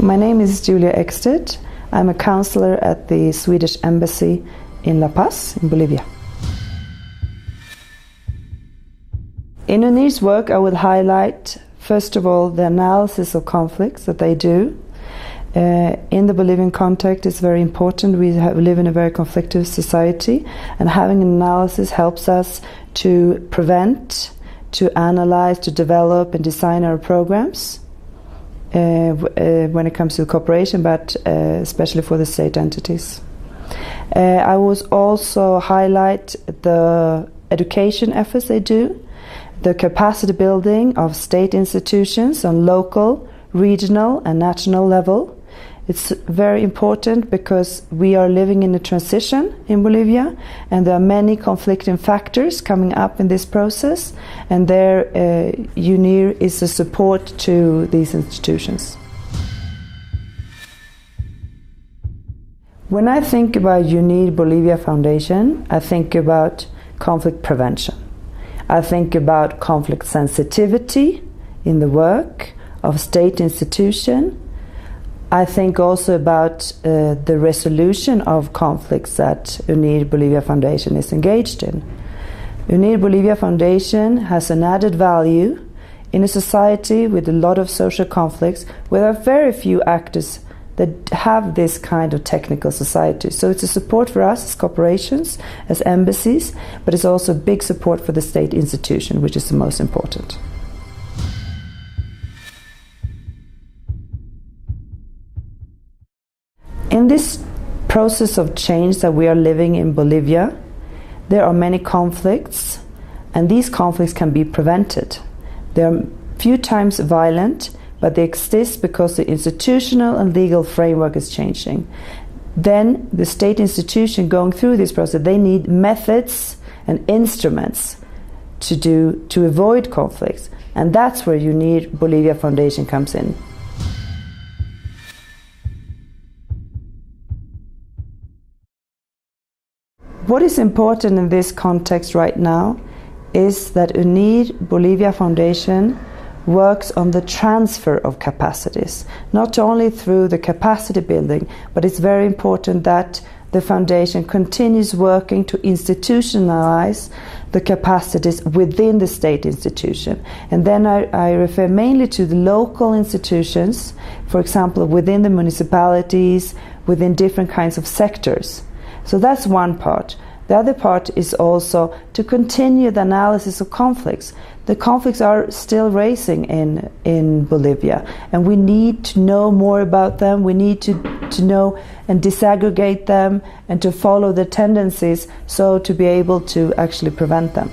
My name is Julia Extedt. I'm a counselor at the Swedish Embassy in La Paz, in Bolivia. In UNIR's work, I will highlight, first of all, the analysis of conflicts that they do. In the Bolivian context, it's very important. We live in a very conflictive society, and having an analysis helps us to prevent, to analyze, to develop and design our programs when it comes to cooperation, but especially for the state entities. I will also highlight the education efforts they do, the capacity building of state institutions on local, regional and national level. It's very important because we are living in a transition in Bolivia, and there are many conflicting factors coming up in this process, and there UNIR is a support to these institutions. When I think about UNIR Bolivia Foundation, I think about conflict prevention. I think about conflict sensitivity in the work of state institution. I think also about the resolution of conflicts that UNIR Bolivia Foundation is engaged in. UNIR Bolivia Foundation has an added value in a society with a lot of social conflicts, where there are very few actors that have this kind of technical society. So it's a support for us as corporations, as embassies, but it's also a big support for the state institution, which is the most important. In this process of change that we are living in Bolivia, there are many conflicts, and these conflicts can be prevented. They are few times violent, but they exist because the institutional and legal framework is changing. Then the state institution going through this process, they need methods and instruments to avoid conflicts, and that's where UNIR Bolivia Foundation comes in. What is important in this context right now is that UNIR Bolivia Foundation works on the transfer of capacities, not only through the capacity building, but it's very important that the foundation continues working to institutionalize the capacities within the state institution. And then I refer mainly to the local institutions, for example, within the municipalities, within different kinds of sectors. So that's one part. The other part is also to continue the analysis of conflicts. The conflicts are still rising in Bolivia, and we need to know more about them. We need to know and disaggregate them and to follow the tendencies, so to be able to actually prevent them.